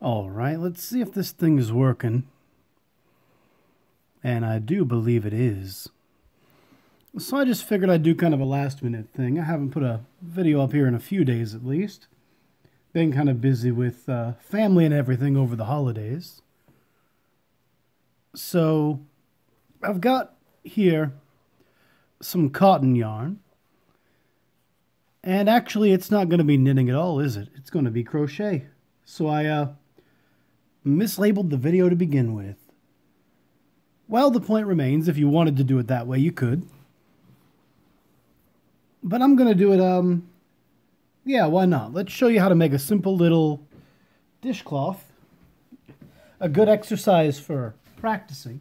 Alright, let's see if this thing is working. And I do believe it is. So I just figured I'd do kind of a last minute thing. I haven't put a video up here in a few days at least. Been kind of busy with family and everything over the holidays. So I've got here some cotton yarn. And actually it's not going to be knitting at all, is it? It's going to be crochet. So I mislabeled the video to begin with. Well, the point remains, if you wanted to do it that way, you could. But I'm going to do it, yeah, why not? Let's show you how to make a simple little dishcloth. A good exercise for practicing.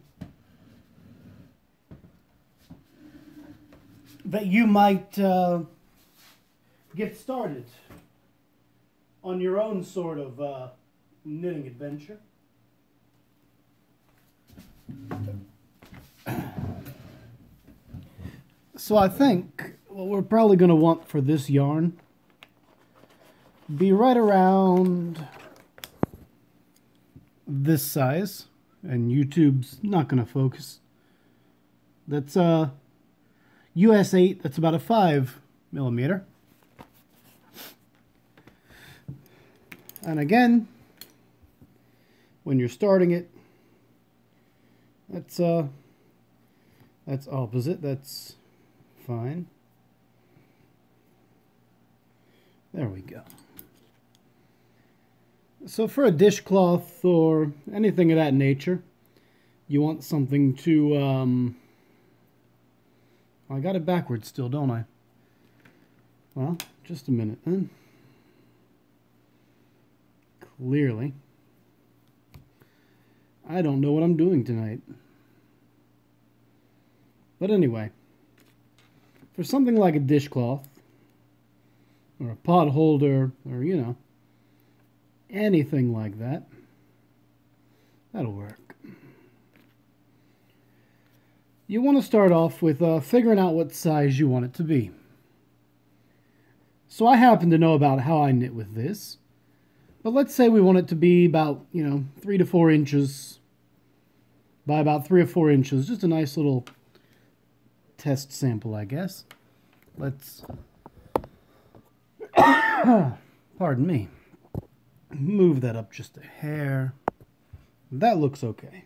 That you might get started on your own sort of knitting adventure. So I think what we're probably going to want for this yarn be right around this size, and YouTube's not going to focus. That's US 8, that's about a 5mm. And again, when you're starting it, that's opposite, that's fine. There we go. So for a dishcloth or anything of that nature, you want something to, I got it backwards still, don't I? Well, just a minute then. Clearly, I don't know what I'm doing tonight. But anyway, for something like a dishcloth, or a pot holder, or, you know, anything like that, that'll work. You want to start off with figuring out what size you want it to be. So I happen to know about how I knit with this. But let's say we want it to be about, 3 to 4 inches by about 3 or 4 inches. Just a nice little test sample, I guess. Let's, pardon me, move that up just a hair. That looks okay.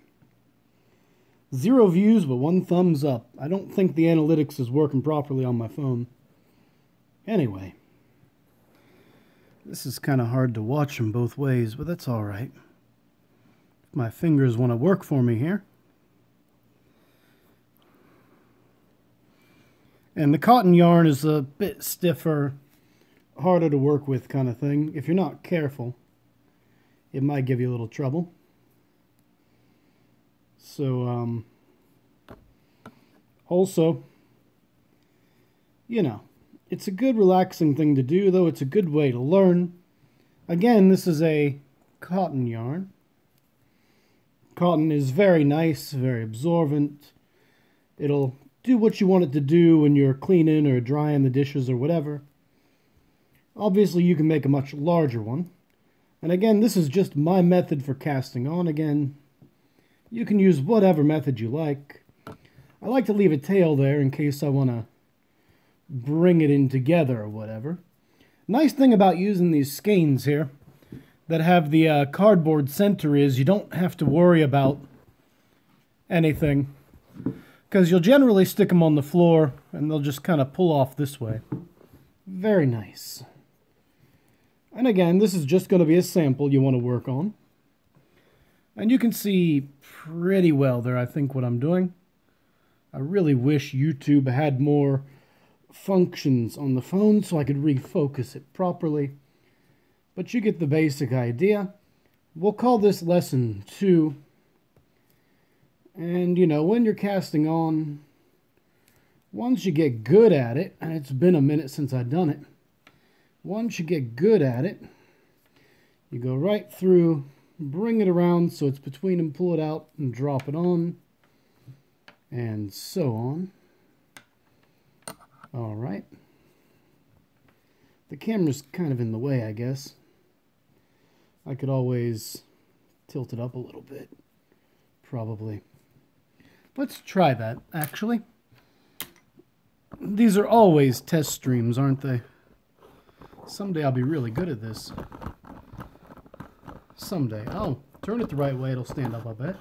0 views, but 1 thumbs up. I don't think the analytics is working properly on my phone. Anyway. This is kind of hard to watch them both ways, but that's all right. My fingers want to work for me here. And the cotton yarn is a bit stiffer, harder to work with kind of thing. If you're not careful, it might give you a little trouble. So, also, it's a good relaxing thing to do, though it's a good way to learn. Again, this is a cotton yarn. Cotton is very nice, very absorbent. It'll do what you want it to do when you're cleaning or drying the dishes or whatever. Obviously, you can make a much larger one. And again, this is just my method for casting on. Again, you can use whatever method you like. I like to leave a tail there in case I want to bring it in together or whatever. Nice thing about using these skeins here that have the cardboard center is you don't have to worry about anything, because you'll generally stick them on the floor and they'll just kind of pull off this way. Very nice. And again, this is just going to be a sample you want to work on. And you can see pretty well there, I think, what I'm doing. I really wish YouTube had more functions on the phone so I could refocus it properly. But you get the basic idea. We'll call this lesson 2. And, when you're casting on, once you get good at it, and it's been a minute since I've done it, once you get good at it, you go right through, bring it around so it's between them, pull it out, and drop it on, and so on. All right. The camera's kind of in the way, I guess. I could always tilt it up a little bit. Probably. Let's try that, actually. These are always test streams, aren't they? Someday I'll be really good at this. Someday. Oh, turn it the right way, it'll stand up, I bet.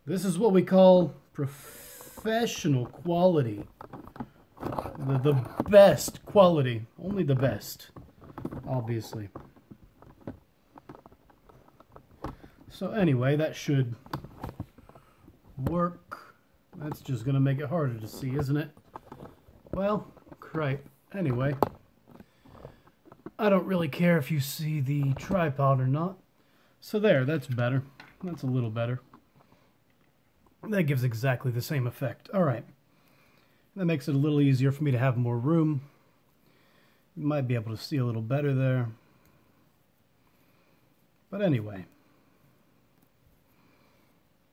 This is what we call professional quality. The best quality. Only the best, obviously. So anyway, that should work. That's just going to make it harder to see, isn't it? Well, great. Anyway, I don't really care if you see the tripod or not. So there, that's better. That's a little better. That gives exactly the same effect. All right. That makes it a little easier for me to have more room. You might be able to see a little better there. But anyway,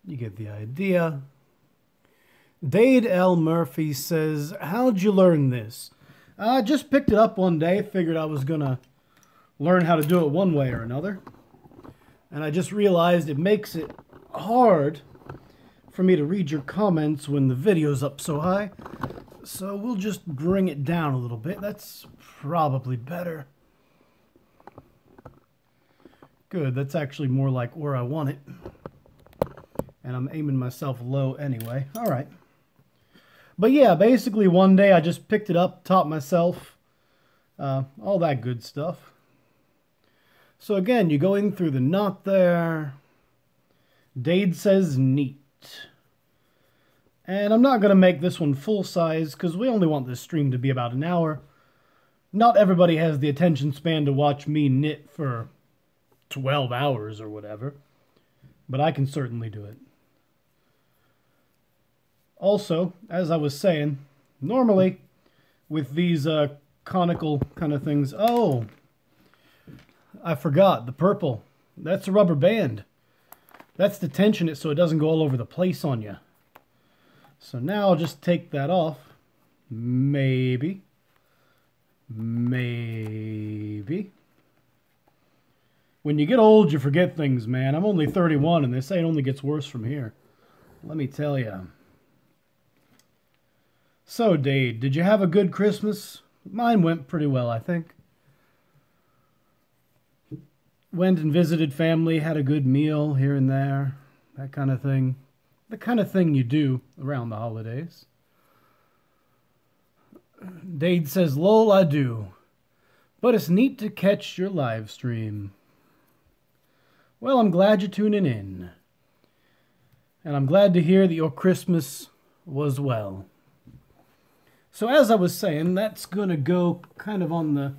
you get the idea. Dade L. Murphy says, how'd you learn this? I just picked it up one day, figured I was going to learn how to do it one way or another. And I just realized it makes it hard for me to read your comments when the video's up so high. So we'll just bring it down a little bit. That's probably better. Good, that's actually more like where I want it. And I'm aiming myself low anyway. All right. But yeah, basically one day I just picked it up, taught myself, all that good stuff. So again, you go in through the knot there. Dade says neat. And I'm not going to make this one full size because we only want this stream to be about an hour. Not everybody has the attention span to watch me knit for 12 hours or whatever. But I can certainly do it. Also, as I was saying, normally with these conical kind of things... Oh, I forgot. The purple. That's a rubber band. That's to tension it so it doesn't go all over the place on you. So now I'll just take that off. Maybe. Maybe. When you get old, you forget things, man. I'm only 31, and they say it only gets worse from here. Let me tell you. So, Dade, did you have a good Christmas? Mine went pretty well, I think. Went and visited family, had a good meal here and there. That kind of thing. The kind of thing you do around the holidays. Dade says, lol, I do. But it's neat to catch your live stream. Well, I'm glad you're tuning in. And I'm glad to hear that your Christmas was well. So as I was saying, that's going to go kind of on the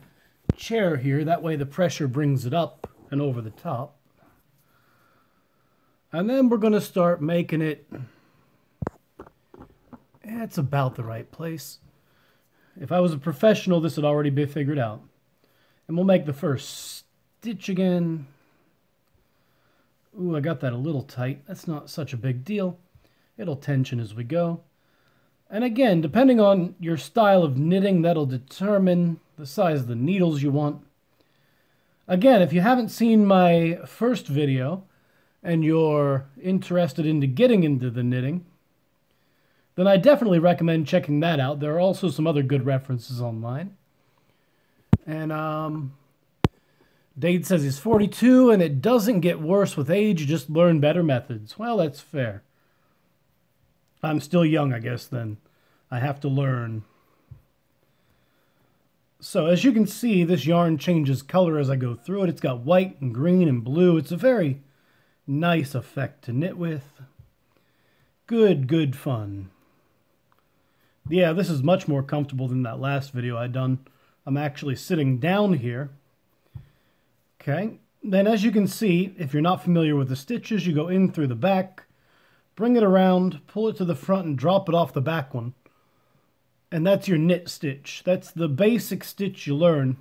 chair here. That way the pressure brings it up and over the top. And then we're going to start making it. It's about the right place. If I was a professional, this would already be figured out. And we'll make the first stitch again. Ooh, I got that a little tight. That's not such a big deal. It'll tension as we go. And again, depending on your style of knitting, that'll determine the size of the needles you want. Again, if you haven't seen my first video and you're interested into getting into the knitting, then I definitely recommend checking that out. There are also some other good references online. And Dade says he's 42 and it doesn't get worse with age, you just learn better methods. Well, that's fair. I'm still young, I guess, then. I have to learn. So, as you can see, this yarn changes color as I go through it. It's got white and green and blue. It's a very nice effect to knit with. Good, good fun. Yeah, this is much more comfortable than that last video I'd done. I'm actually sitting down here. Okay. Then, as you can see, if you're not familiar with the stitches, you go in through the back, bring it around, pull it to the front, and drop it off the back one. And that's your knit stitch. That's the basic stitch you learn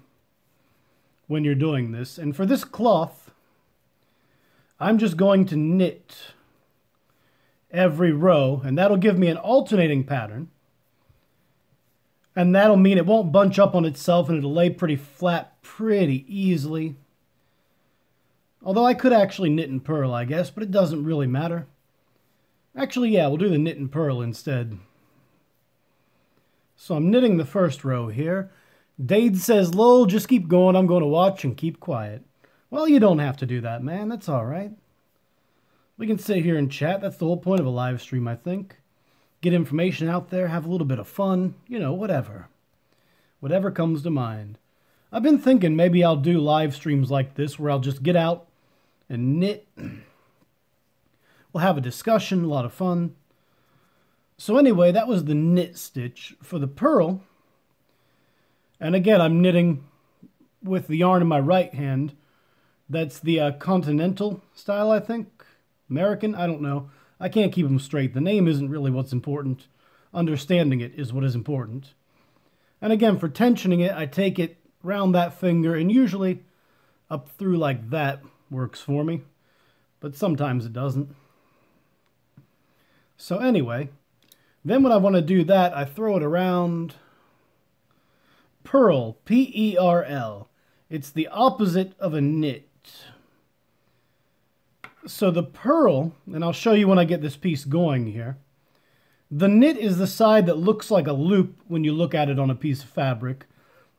when you're doing this. And for this cloth, I'm just going to knit every row, and that'll give me an alternating pattern. And that'll mean it won't bunch up on itself, and it'll lay pretty flat pretty easily. Although I could actually knit and purl, I guess, but it doesn't really matter. Actually, yeah, we'll do the knit and purl instead. So I'm knitting the first row here. Dade says, "Lol, just keep going. I'm going to watch and keep quiet." Well, you don't have to do that, man. That's all right. We can sit here and chat. That's the whole point of a live stream, I think. Get information out there, have a little bit of fun, you know, whatever. Whatever comes to mind. I've been thinking maybe I'll do live streams like this where I'll just get out and knit. We'll have a discussion, a lot of fun. So anyway, that was the knit stitch. For the purl, and again, I'm knitting with the yarn in my right hand. That's the continental style, I think. American, I don't know. I can't keep them straight. The name isn't really what's important. Understanding it is what is important. And again, for tensioning it, I take it round that finger, and usually up through like that works for me. But sometimes it doesn't. So anyway, then when I want to do that, I throw it around. Purl, P-E-R-L. It's the opposite of a knit. So the purl, and I'll show you when I get this piece going here. The knit is the side that looks like a loop when you look at it on a piece of fabric.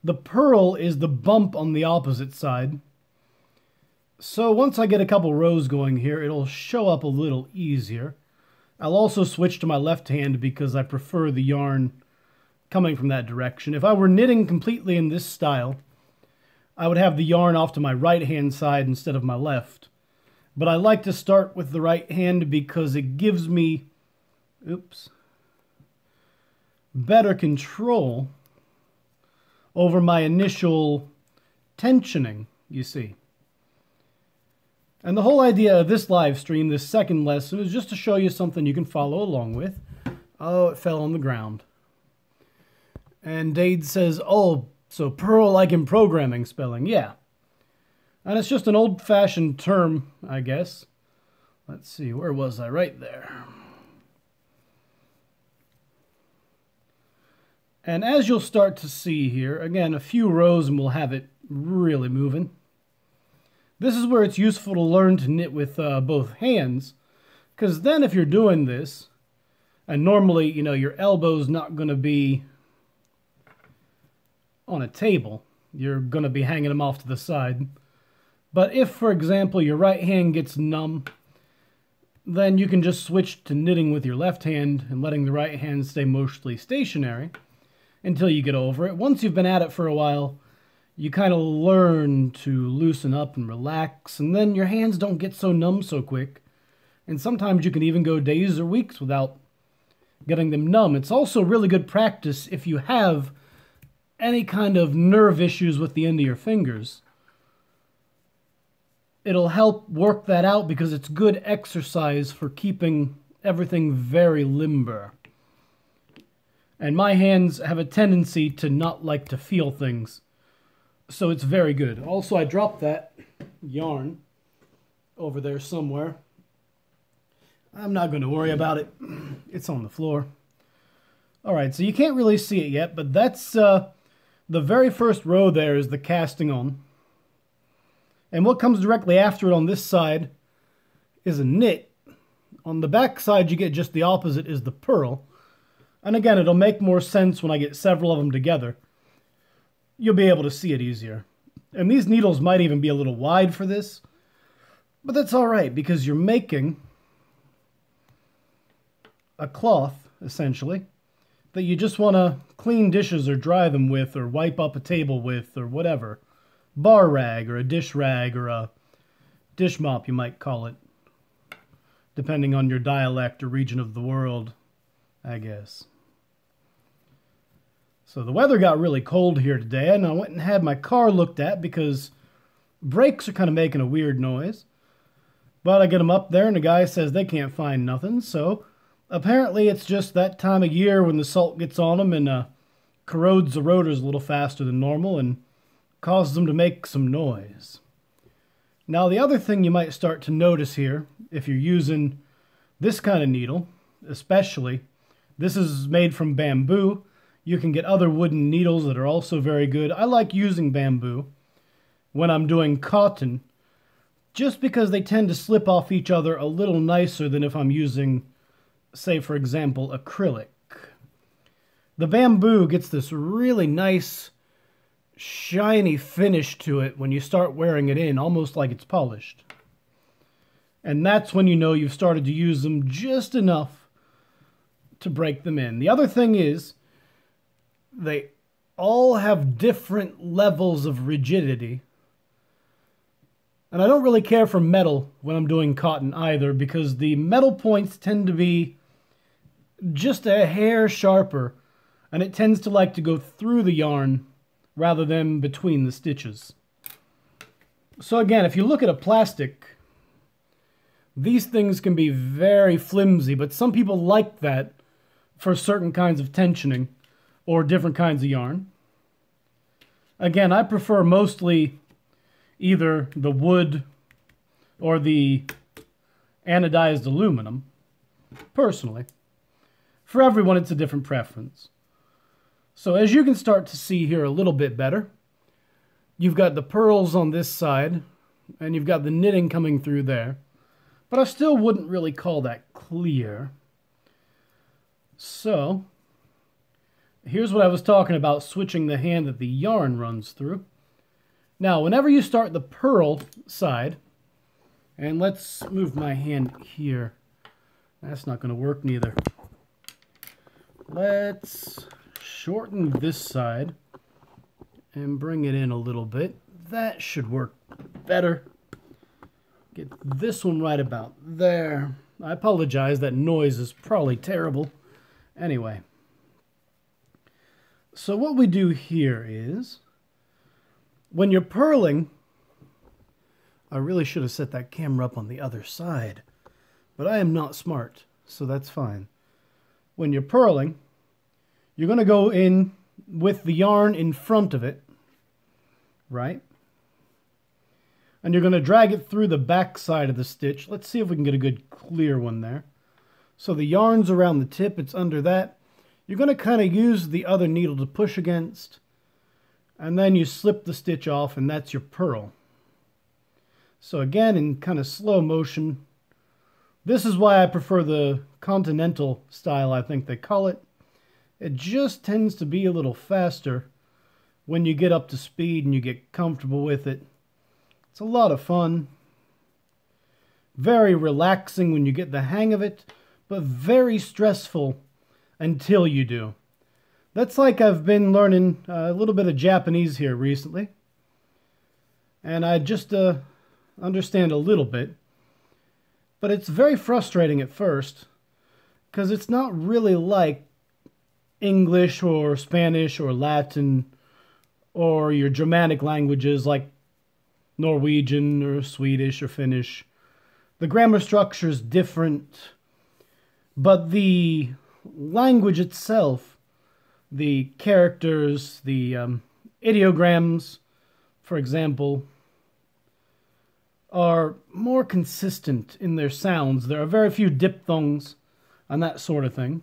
The purl is the bump on the opposite side. So once I get a couple rows going here, it'll show up a little easier. I'll also switch to my left hand because I prefer the yarn coming from that direction. If I were knitting completely in this style, I would have the yarn off to my right hand side instead of my left. But I like to start with the right hand because it gives me, better control over my initial tensioning, you see. And the whole idea of this live stream, this second lesson, is just to show you something you can follow along with. Oh, it fell on the ground. And Dade says, "Oh, so purl like in programming spelling." Yeah. And it's just an old-fashioned term, I guess. Let's see, where was I? Right there. And as you'll start to see here, again, a few rows and we'll have it really moving. This is where it's useful to learn to knit with both hands, because then if you're doing this, and normally, you know, your elbow's not going to be on a table. You're going to be hanging them off to the side. But if, for example, your right hand gets numb, then you can just switch to knitting with your left hand and letting the right hand stay mostly stationary until you get over it. Once you've been at it for a while, you kind of learn to loosen up and relax, and then your hands don't get so numb so quick. And sometimes you can even go days or weeks without getting them numb. It's also really good practice if you have any kind of nerve issues with the end of your fingers. It'll help work that out because it's good exercise for keeping everything very limber. And my hands have a tendency to not like to feel things. So it's very good. Also, I dropped that yarn over there somewhere. I'm not going to worry about it. It's on the floor. Alright, so you can't really see it yet, but that's the very first row there is the casting on. And what comes directly after it on this side is a knit. On the back side, you get just the opposite, is the purl. And again, it'll make more sense when I get several of them together. You'll be able to see it easier. And these needles might even be a little wide for this. But that's alright, because you're making a cloth, essentially, that you just want to clean dishes or dry them with, or wipe up a table with, or whatever. Bar rag, or a dish rag, or a dish mop, you might call it. Depending on your dialect or region of the world, I guess. So the weather got really cold here today, and I went and had my car looked at because brakes are kind of making a weird noise. But I get them up there, and the guy says they can't find nothing, so apparently it's just that time of year when the salt gets on them and corrodes the rotors a little faster than normal and causes them to make some noise. Now the other thing you might start to notice here, if you're using this kind of needle, especially, this is made from bamboo. You can get other wooden needles that are also very good. I like using bamboo when I'm doing cotton just because they tend to slip off each other a little nicer than if I'm using, say, for example, acrylic. The bamboo gets this really nice, shiny finish to it when you start wearing it in, almost like it's polished. And that's when you know you've started to use them just enough to break them in. The other thing is, they all have different levels of rigidity. And I don't really care for metal when I'm doing cotton either, because the metal points tend to be just a hair sharper, and it tends to like to go through the yarn rather than between the stitches. So again, if you look at a plastic, these things can be very flimsy, but some people like that for certain kinds of tensioning or different kinds of yarn. Again, I prefer mostly either the wood or the anodized aluminum, personally. For everyone, it's a different preference. So as you can start to see here a little bit better, you've got the pearls on this side, and you've got the knitting coming through there. But I still wouldn't really call that clear. So, here's what I was talking about, switching the hand that the yarn runs through. Now, whenever you start the purl side, and let's move my hand here. That's not going to work neither. Let's shorten this side and bring it in a little bit. That should work better. Get this one right about there. I apologize, that noise is probably terrible. Anyway. So what we do here is, when you're purling, I really should have set that camera up on the other side, but I am not smart, so that's fine. When you're purling, you're going to go in with the yarn in front of it, right? And you're going to drag it through the back side of the stitch. Let's see if we can get a good clear one there. So the yarn's around the tip, it's under that. You're going to kind of use the other needle to push against, and then you slip the stitch off, and that's your purl. So again, in kind of slow motion. This is why I prefer the continental style, I think they call it. It just tends to be a little faster when you get up to speed and you get comfortable with it. It's a lot of fun. Very relaxing when you get the hang of it, but very stressful until you do. That's like I've been learning a little bit of Japanese here recently. And I just understand a little bit. But it's very frustrating at first, because it's not really like English or Spanish or Latin or your Germanic languages like Norwegian or Swedish or Finnish. The grammar structure is different, but the language itself, the characters, the ideograms, for example, are more consistent in their sounds. There are very few diphthongs and that sort of thing.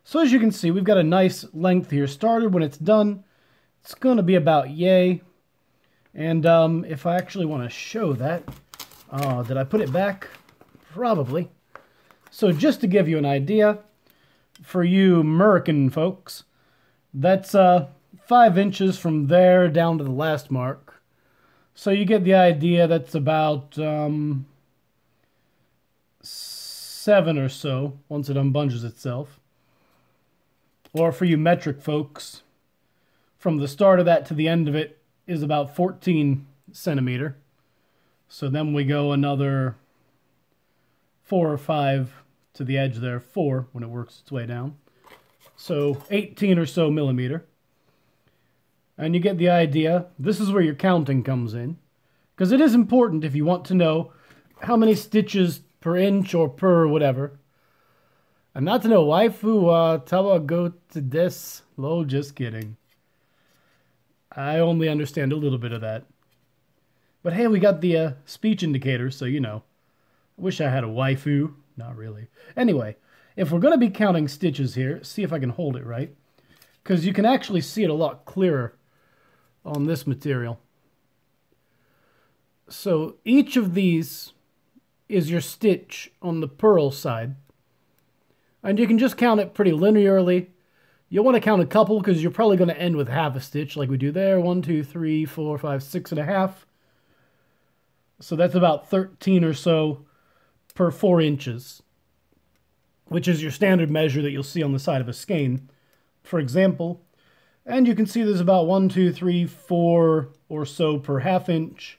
So as you can see, we've got a nice length here started. When it's done, it's going to be about yay. And if I actually want to show that, did I put it back? Probably. So just to give you an idea, for you American folks, that's 5 inches from there down to the last mark. So you get the idea. That's about 7 or so once it unbunches itself. Or for you metric folks, from the start of that to the end of it is about 14 centimeter. So then we go another 4 or 5 to the edge there, 4 when it works its way down. So 18 or so millimeter. And you get the idea. This is where your counting comes in, because it is important if you want to know how many stitches per inch or per whatever. And not to know waifu tawa go to des. Lol, just kidding. I only understand a little bit of that. But hey, we got the speech indicator, so you know. I wish I had a waifu. Not really. Anyway, if we're going to be counting stitches here, see if I can hold it right, because you can actually see it a lot clearer on this material. So each of these is your stitch on the purl side. And you can just count it pretty linearly. You'll want to count a couple because you're probably going to end with half a stitch like we do there. 1, 2, 3, 4, 5, 6.5. So that's about 13 or so per 4 inches, which is your standard measure that you'll see on the side of a skein, for example. And you can see there's about 1, 2, 3, 4 or so per half inch.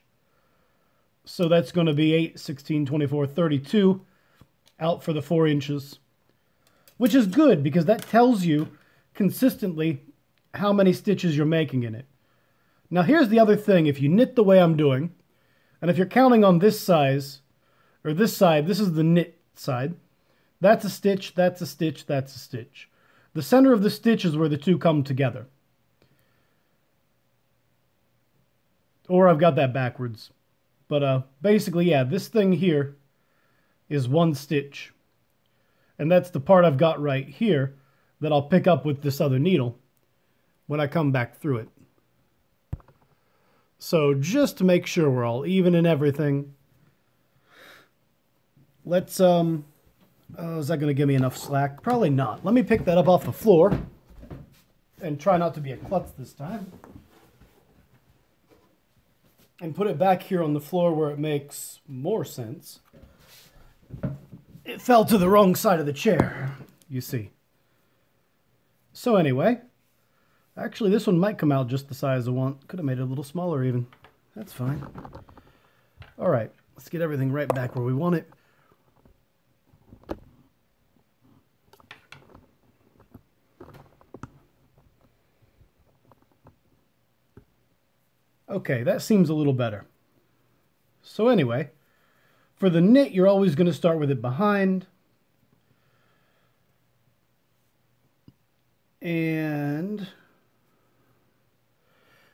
So that's going to be 8, 16, 24, 32 out for the 4 inches, which is good because that tells you consistently how many stitches you're making in it. Now here's the other thing. If you knit the way I'm doing, and if you're counting on this size, or this side, this is the knit side, that's a stitch, that's a stitch, that's a stitch. The center of the stitch is where the two come together. Or I've got that backwards. But basically, yeah, this thing here is one stitch. And that's the part I've got right here that I'll pick up with this other needle when I come back through it. So just to make sure we're all even in everything, let's, oh, is that going to give me enough slack? Probably not. Let me pick that up off the floor and try not to be a klutz this time. And put it back here on the floor where it makes more sense. It fell to the wrong side of the chair, you see. So anyway, actually this one might come out just the size I want. Could have made it a little smaller even. That's fine. All right, let's get everything right back where we want it. Okay, that seems a little better. So anyway, for the knit, you're always going to start with it behind. And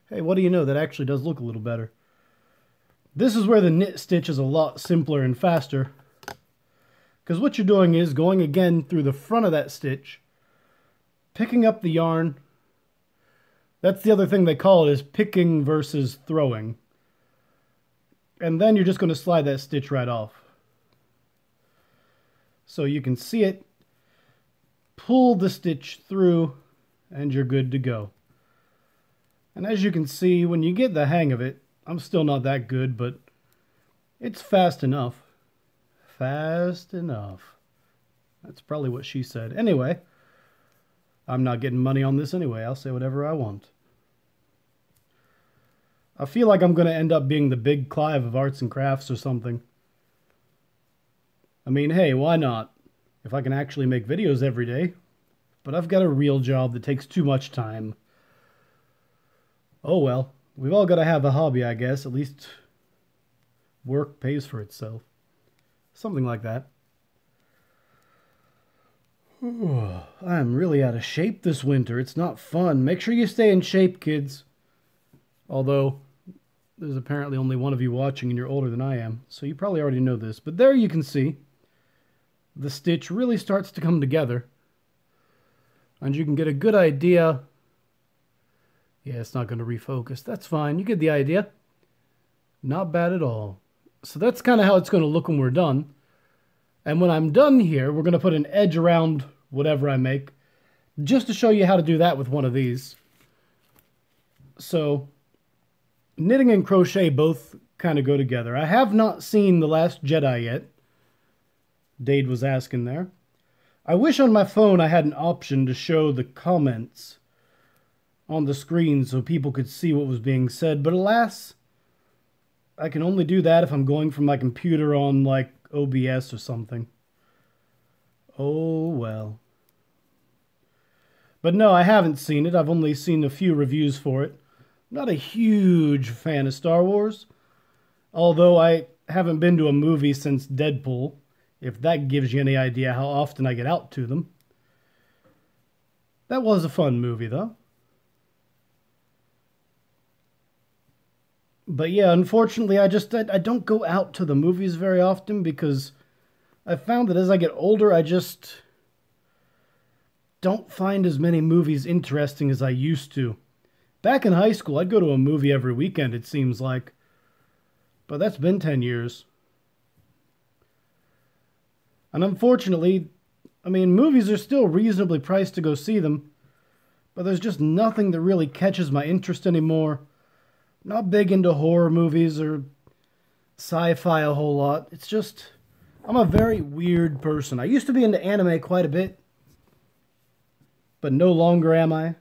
hey, what do you know? That actually does look a little better. This is where the knit stitch is a lot simpler and faster. Because what you're doing is going again through the front of that stitch, picking up the yarn. That's the other thing they call it, is picking versus throwing. And then you're just going to slide that stitch right off. So you can see it. Pull the stitch through and you're good to go. And as you can see, when you get the hang of it, I'm still not that good, but it's fast enough. Fast enough. That's probably what she said. Anyway, I'm not getting money on this anyway. I'll say whatever I want. I feel like I'm going to end up being the big Clive of arts and crafts or something. I mean, hey, why not? If I can actually make videos every day. But I've got a real job that takes too much time. Oh well, we've all got to have a hobby, I guess. At least work pays for itself. Something like that. I'm really out of shape this winter. It's not fun. Make sure you stay in shape, kids. Although, there's apparently only one of you watching and you're older than I am, so you probably already know this. But there you can see the stitch really starts to come together. And you can get a good idea. Yeah, it's not going to refocus. That's fine. You get the idea. Not bad at all. So that's kind of how it's going to look when we're done. And when I'm done here, we're going to put an edge around whatever I make, just to show you how to do that with one of these. So, knitting and crochet both kind of go together. I have not seen The Last Jedi yet. Dade was asking there. I wish on my phone I had an option to show the comments on the screen so people could see what was being said, but alas, I can only do that if I'm going from my computer on, like, OBS or something. Oh, well. But no, I haven't seen it. I've only seen a few reviews for it. I'm not a huge fan of Star Wars, although I haven't been to a movie since Deadpool, if that gives you any idea how often I get out to them. That was a fun movie, though. But yeah, unfortunately, I don't go out to the movies very often because I found that as I get older, I just don't find as many movies interesting as I used to. Back in high school, I'd go to a movie every weekend, it seems like. But that's been 10 years. And unfortunately, I mean, movies are still reasonably priced to go see them, but there's just nothing that really catches my interest anymore. Not big into horror movies or sci-fi a whole lot. It's just, I'm a very weird person. I used to be into anime quite a bit, but no longer am I.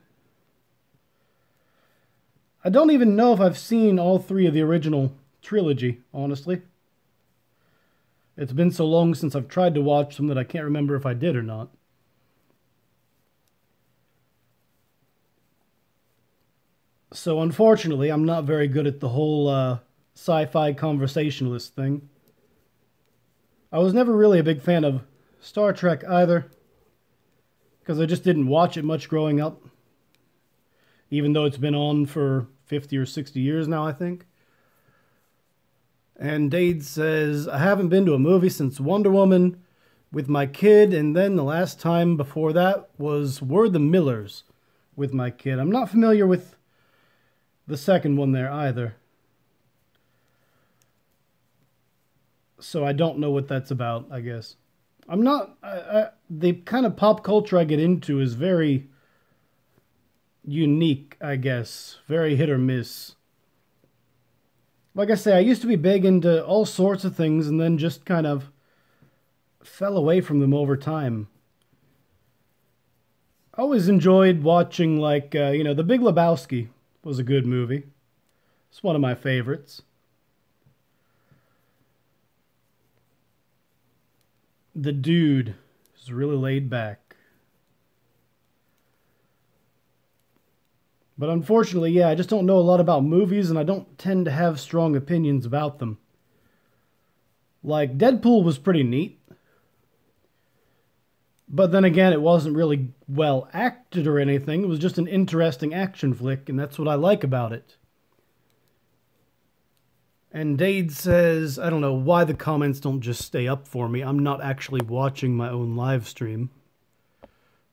I don't even know if I've seen all three of the original trilogy, honestly. It's been so long since I've tried to watch them that I can't remember if I did or not. So unfortunately, I'm not very good at the whole sci-fi conversationalist thing. I was never really a big fan of Star Trek either, because I just didn't watch it much growing up, even though it's been on for 50 or 60 years now, I think. And Dade says, I haven't been to a movie since Wonder Woman with my kid, and then the last time before that was We're the Millers with my kid. I'm not familiar with the second one there either, so I don't know what that's about, I guess. I'm not... the kind of pop culture I get into is very unique, I guess. Very hit or miss. Like I say, I used to be big into all sorts of things and then just kind of fell away from them over time. I always enjoyed watching, like, The Big Lebowski was a good movie. It's one of my favorites. The Dude is really laid back. But unfortunately, yeah, I just don't know a lot about movies, and I don't tend to have strong opinions about them. Like, Deadpool was pretty neat. But then again, it wasn't really well acted or anything. It was just an interesting action flick, and that's what I like about it. And Dade says, I don't know why the comments don't just stay up for me. I'm not actually watching my own live stream.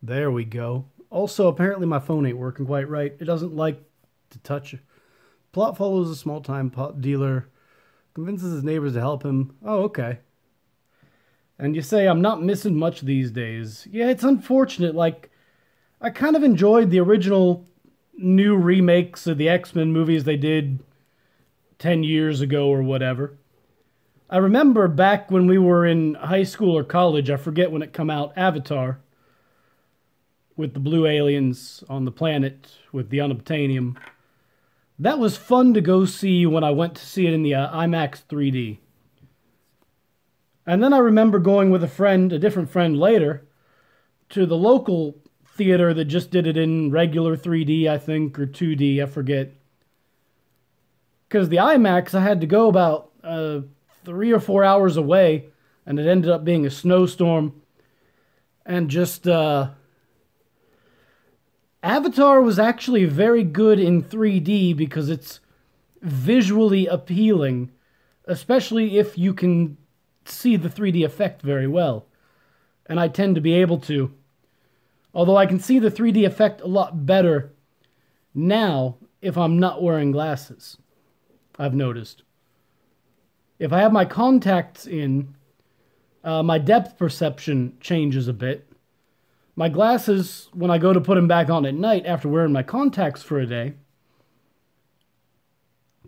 There we go. Also, apparently my phone ain't working quite right. It doesn't like to touch. Plot follows a small-time pot dealer. Convinces his neighbors to help him. Oh, okay. And you say, I'm not missing much these days. Yeah, it's unfortunate. Like, I kind of enjoyed the original new remakes of the X-Men movies they did 10 years ago or whatever. I remember back when we were in high school or college, I forget when it come out, Avatar, with the blue aliens on the planet with the unobtainium. That was fun to go see when I went to see it in the IMAX 3D. And then I remember going with a friend, a different friend later, to the local theater that just did it in regular 3D, I think, or 2D, I forget. Because the IMAX, I had to go about 3 or 4 hours away, and it ended up being a snowstorm. And just... Avatar was actually very good in 3D because it's visually appealing, especially if you can see the 3D effect very well. And I tend to be able to. Although I can see the 3D effect a lot better now if I'm not wearing glasses, I've noticed. If I have my contacts in, my depth perception changes a bit. My glasses, when I go to put them back on at night after wearing my contacts for a day,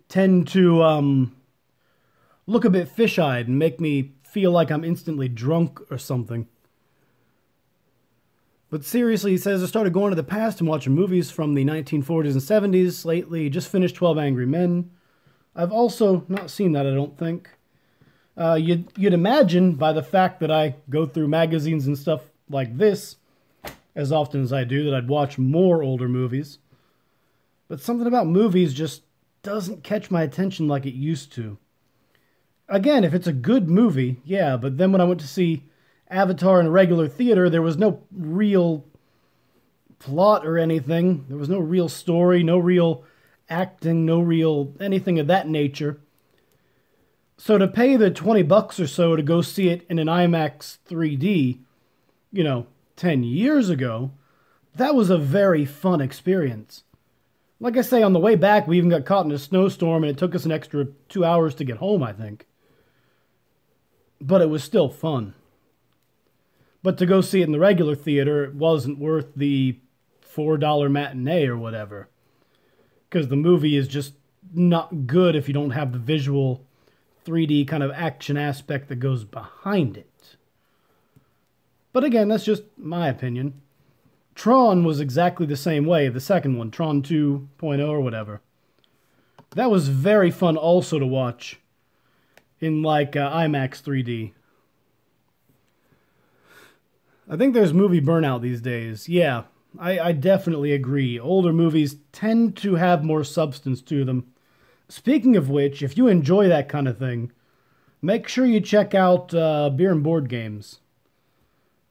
tend to look a bit fish-eyed and make me feel like I'm instantly drunk or something. But seriously, he says, I started going to the past and watching movies from the 1940s and 70s lately. Just finished 12 Angry Men. I've also not seen that, I don't think. You'd imagine by the fact that I go through magazines and stuff like this as often as I do, that I'd watch more older movies. But something about movies just doesn't catch my attention like it used to. Again, if it's a good movie, yeah, but then when I went to see Avatar in a regular theater, there was no real plot or anything. There was no real story, no real acting, no real anything of that nature. So to pay the $20 or so to go see it in an IMAX 3D, 10 years ago, that was a very fun experience. Like I say, on the way back, we even got caught in a snowstorm, and it took us an extra 2 hours to get home, I think. But it was still fun. But to go see it in the regular theater, it wasn't worth the $4 matinee or whatever. Because the movie is just not good if you don't have the visual 3D kind of action aspect that goes behind it. But again, that's just my opinion. Tron was exactly the same way, the second one, Tron 2.0 or whatever. That was very fun also to watch in like IMAX 3D. I think there's movie burnout these days. Yeah, I definitely agree. Older movies tend to have more substance to them. Speaking of which, if you enjoy that kind of thing, make sure you check out Beer and Board Games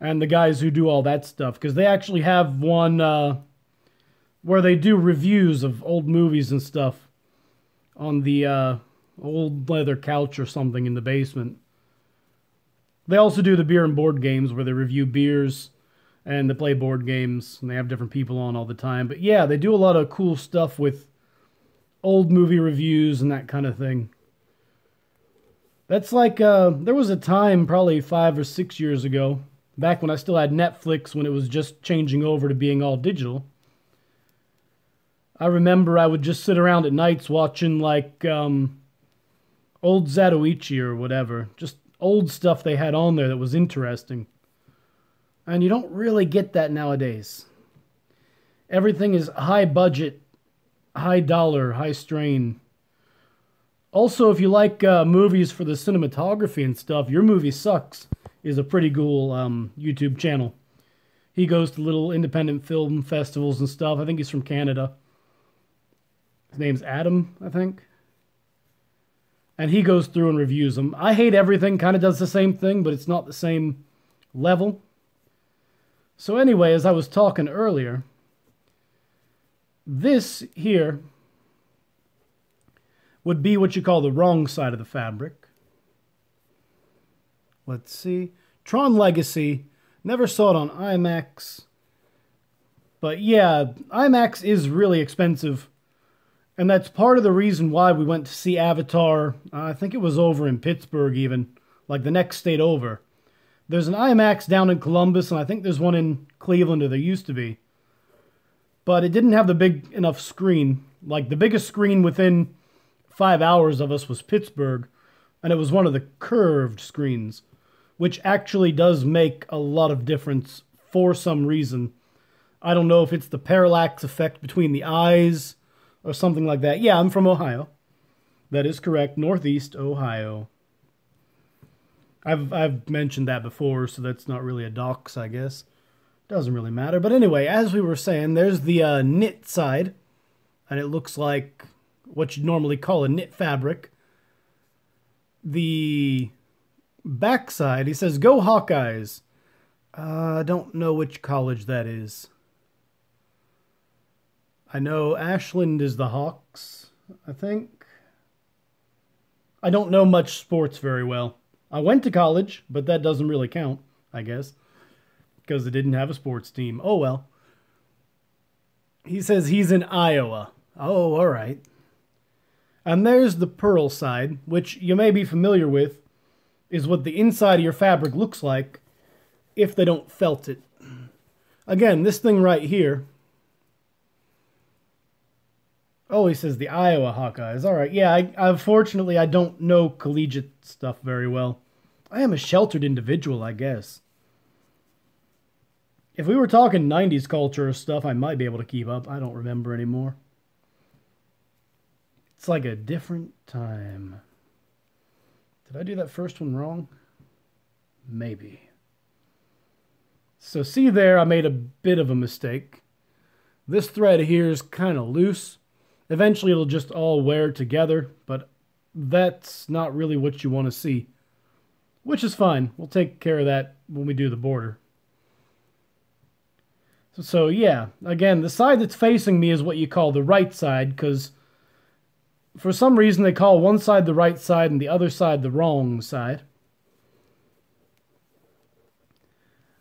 and the guys who do all that stuff, because they actually have one where they do reviews of old movies and stuff on the old leather couch or something in the basement. They also do the Beer and Board Games where they review beers and they play board games and they have different people on all the time. But yeah, they do a lot of cool stuff with old movie reviews and that kind of thing. That's like, there was a time probably 5 or 6 years ago, back when I still had Netflix, when it was just changing over to being all digital. I remember I would just sit around at nights watching like old Zatoichi or whatever. Just old stuff they had on there that was interesting. And you don't really get that nowadays. Everything is high budget, high dollar, high strain. Also, if you like movies for the cinematography and stuff, Your Movie Sucks is a pretty cool YouTube channel. He goes to little independent film festivals and stuff. I think he's from Canada. His name's Adam, I think. And he goes through and reviews them. I Hate Everything kind of does the same thing, but it's not the same level. So anyway, as I was talking earlier, this here would be what you call the wrong side of the fabric. Let's see. Tron Legacy. Never saw it on IMAX. But yeah, IMAX is really expensive. And that's part of the reason why we went to see Avatar. I think it was over in Pittsburgh even. Like the next state over. There's an IMAX down in Columbus, and I think there's one in Cleveland, or there used to be. But it didn't have the big enough screen. Like the biggest screen within 5 hours of us was Pittsburgh. And it was one of the curved screens. Which actually does make a lot of difference for some reason. I don't know if it's the parallax effect between the eyes or something like that. Yeah, I'm from Ohio. That is correct. Northeast Ohio. I've mentioned that before, so that's not really a dox, I guess. Doesn't really matter. But anyway, as we were saying, there's the knit side. And it looks like what you'd normally call a knit fabric. The backside, he says, "Go Hawkeyes." I don't know which college that is. I know Ashland is the Hawks, I think. I don't know much sports very well. I went to college, but that doesn't really count, I guess. Because it didn't have a sports team. Oh well. He says he's in Iowa. Oh, alright. And there's the pearl side, which you may be familiar with, is what the inside of your fabric looks like if they don't felt it. Again, this thing right here. Oh, he says the Iowa Hawkeyes. All right, yeah, unfortunately, I don't know collegiate stuff very well. I am a sheltered individual, I guess. If we were talking 90s culture or stuff, I might be able to keep up. I don't remember anymore. It's like a different time. Did I do that first one wrong? Maybe. So see there, I made a bit of a mistake. This thread here is kind of loose. Eventually it'll just all wear together, but that's not really what you want to see. Which is fine. We'll take care of that when we do the border. So yeah, again, the side that's facing me is what you call the right side, because for some reason they call one side the right side and the other side the wrong side.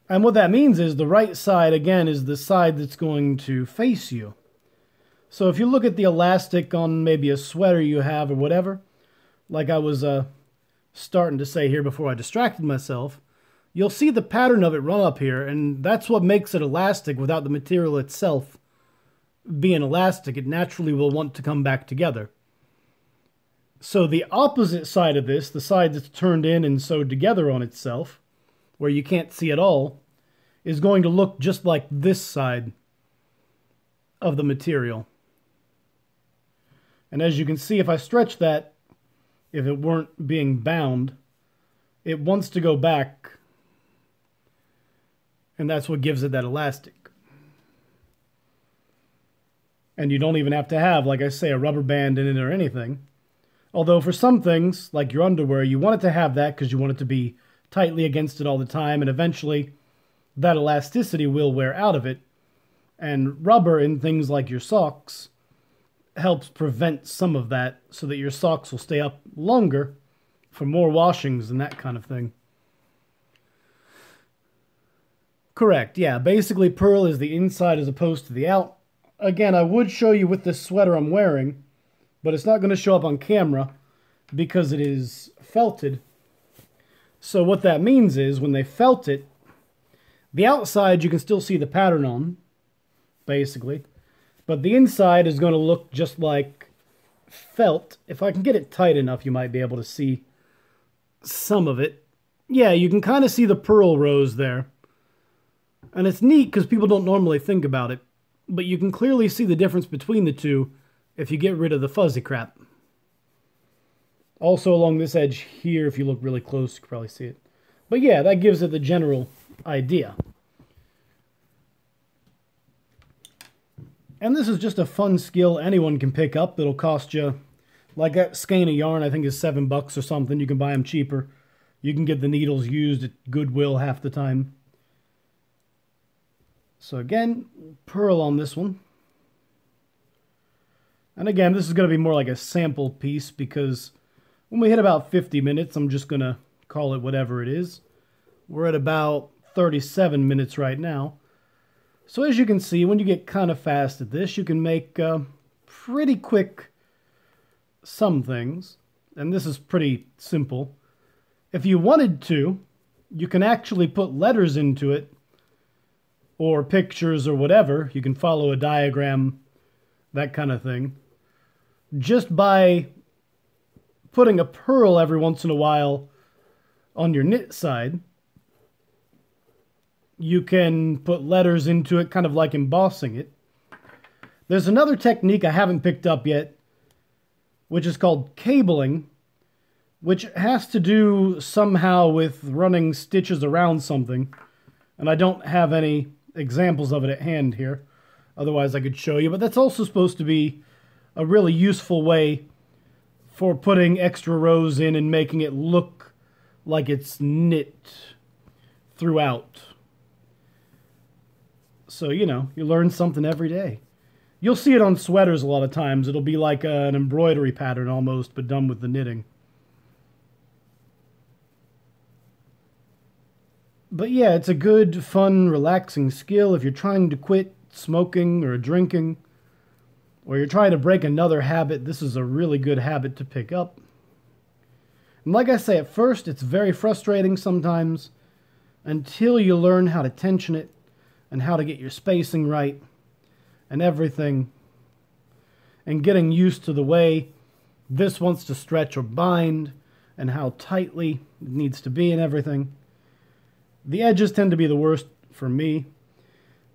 And what that means is the right side, again, is the side that's going to face you. So if you look at the elastic on maybe a sweater you have or whatever, like I was starting to say here before I distracted myself, you'll see the pattern of it run up here, and that's what makes it elastic without the material itself being elastic. It naturally will want to come back together. So the opposite side of this, the side that's turned in and sewed together on itself, where you can't see at all, is going to look just like this side of the material. And as you can see, if I stretch that, if it weren't being bound, it wants to go back, and that's what gives it that elastic. And you don't even have to have, like I say, a rubber band in it or anything. Although for some things, like your underwear, you want it to have that because you want it to be tightly against it all the time, and eventually that elasticity will wear out of it. And rubber in things like your socks helps prevent some of that so that your socks will stay up longer for more washings and that kind of thing. Correct, yeah. Basically, pearl is the inside as opposed to the out. Again, I would show you with this sweater I'm wearing, but it's not going to show up on camera because it is felted. So what that means is when they felt it, the outside you can still see the pattern on, basically. But the inside is going to look just like felt. If I can get it tight enough, you might be able to see some of it. Yeah, you can kind of see the pearl rows there. And it's neat because people don't normally think about it. But you can clearly see the difference between the two if you get rid of the fuzzy crap. Also along this edge here, if you look really close, you can probably see it. But yeah, that gives it the general idea. And this is just a fun skill anyone can pick up. It'll cost you, like that skein of yarn I think is $7 or something. You can buy them cheaper. You can get the needles used at Goodwill half the time. So again, pearl on this one. And again, this is going to be more like a sample piece because when we hit about 50 minutes, I'm just going to call it whatever it is. We're at about 37 minutes right now. So as you can see, when you get kind of fast at this, you can make pretty quick some things. And this is pretty simple. If you wanted to, you can actually put letters into it or pictures or whatever. You can follow a diagram, that kind of thing. Just by putting a pearl every once in a while on your knit side, you can put letters into it, kind of like embossing it. There's another technique I haven't picked up yet, which is called cabling, which has to do somehow with running stitches around something. And I don't have any examples of it at hand here. Otherwise I could show you. But that's also supposed to be a really useful way for putting extra rows in and making it look like it's knit throughout. So, you know, you learn something every day. You'll see it on sweaters a lot of times. It'll be like an embroidery pattern almost, but done with the knitting. But yeah, it's a good, fun, relaxing skill if you're trying to quit smoking or drinking, or you're trying to break another habit. This is a really good habit to pick up. And like I say, at first, it's very frustrating sometimes until you learn how to tension it and how to get your spacing right and everything, and getting used to the way this wants to stretch or bind and how tightly it needs to be and everything. The edges tend to be the worst for me.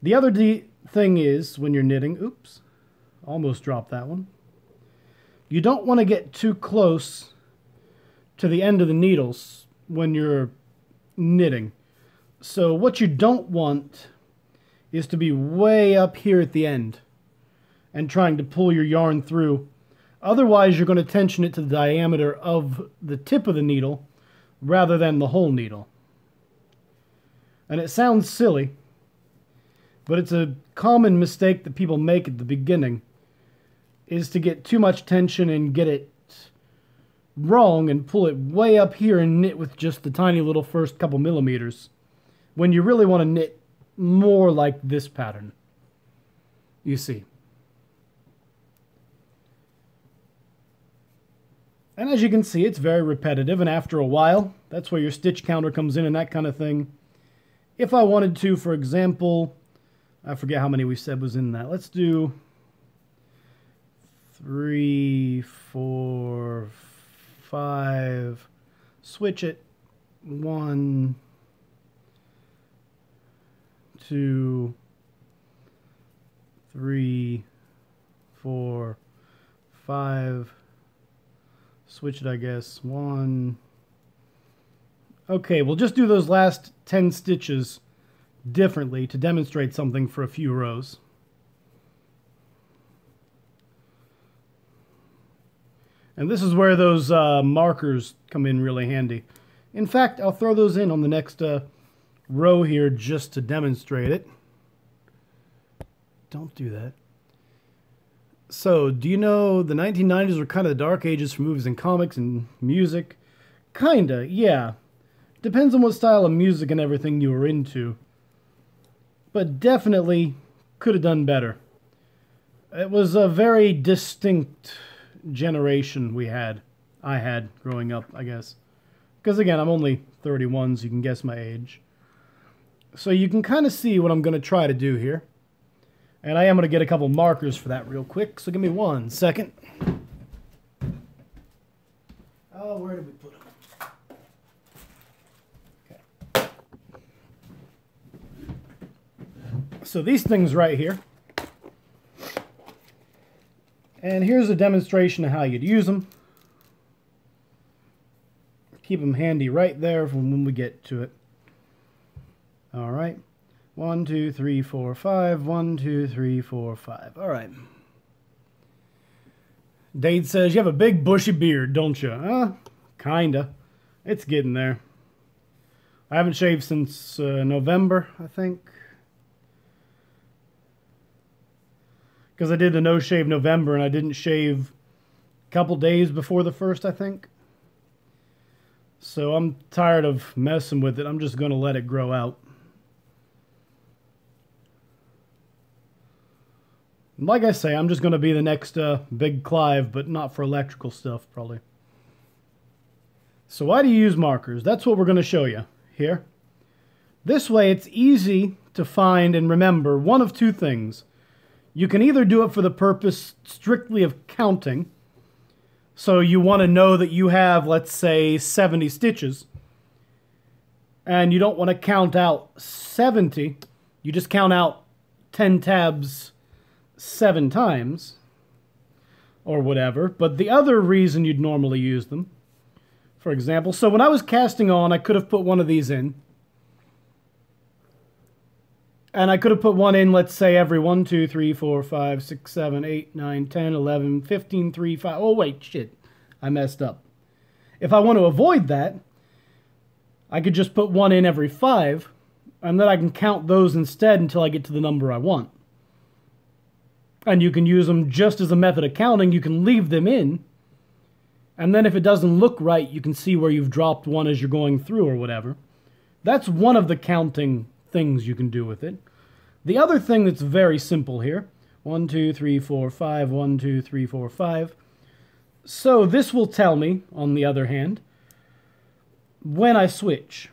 The other thing is, when you're knitting, oops, almost dropped that one. You don't want to get too close to the end of the needles when you're knitting. So what you don't want is to be way up here at the end and trying to pull your yarn through. Otherwise, you're going to tension it to the diameter of the tip of the needle rather than the whole needle. And it sounds silly, but it's a common mistake that people make at the beginning, is to get too much tension and get it wrong and pull it way up here and knit with just the tiny little first couple millimeters, when you really want to knit more like this pattern. You see. And as you can see, it's very repetitive, and after a while, that's where your stitch counter comes in and that kind of thing. If I wanted to, for example, I forget how many we said was in that. Let's do 3, 4, 5. Switch it. 1, 2, 3, 4, 5. Switch it, I guess. 1. Okay, we'll just do those last 10 stitches differently to demonstrate something for a few rows. And this is where those markers come in really handy. In fact, I'll throw those in on the next row here just to demonstrate it. Don't do that. So, do you know the 1990s were kind of the dark ages for movies and comics and music? Kinda, yeah. Depends on what style of music and everything you were into. But definitely could have done better. It was a very distinct generation I had growing up, I guess. Because again, I'm only 31, so you can guess my age. So you can kind of see what I'm going to try to do here. And I am going to get a couple markers for that real quick, so give me 1 second. Oh, where did we put them? Okay. So these things right here. And here's a demonstration of how you'd use them. Keep them handy right there from when we get to it. All right. 1, 2, 3, 4, 5. 1, 2, 3, 4, 5. All right. Dade says, you have a big bushy beard, don't you? Kinda. It's getting there. I haven't shaved since November, I think. Because I did the no-shave November, and I didn't shave a couple days before the 1st, I think. So I'm tired of messing with it. I'm just going to let it grow out. Like I say, I'm just going to be the next Big Clive, but not for electrical stuff, probably. So why do you use markers? That's what we're going to show you here. This way, it's easy to find and remember one of two things. You can either do it for the purpose strictly of counting. So you want to know that you have, let's say, 70 stitches. And you don't want to count out 70. You just count out 10 tabs 7 times, or whatever. But the other reason you'd normally use them, for example, so when I was casting on, I could have put one of these in. And I could have put one in, let's say, every 1, 2, 3, 4, 5, 6, 7, 8, 9, 10, 11, 15, 3, 5. Oh, wait, shit. I messed up. If I want to avoid that, I could just put one in every 5, and then I can count those instead until I get to the number I want. And you can use them just as a method of counting. You can leave them in. And then if it doesn't look right, you can see where you've dropped one as you're going through or whatever. That's one of the counting things you can do with it. The other thing that's very simple here. 1, 2, 3, 4, 5. 1, 2, 3, 4, 5. So this will tell me, on the other hand, when I switch.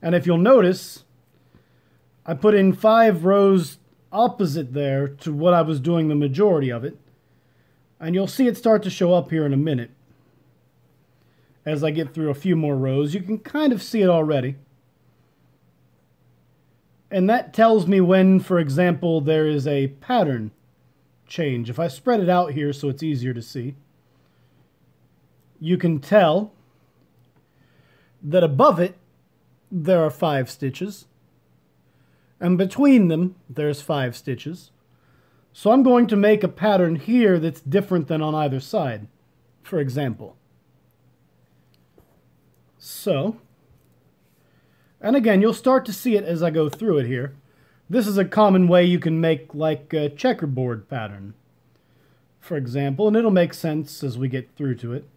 And if you'll notice, I put in 5 rows opposite there to what I was doing the majority of it. And you'll see it start to show up here in a minute. As I get through a few more rows, you can kind of see it already. And that tells me when, for example, there is a pattern change. If I spread it out here so it's easier to see, you can tell that above it, there are 5 stitches, and between them there's 5 stitches. So I'm going to make a pattern here that's different than on either side, for example. So, and again, you'll start to see it as I go through it here. This is a common way you can make like a checkerboard pattern. for example, and it'll make sense as we get through to it.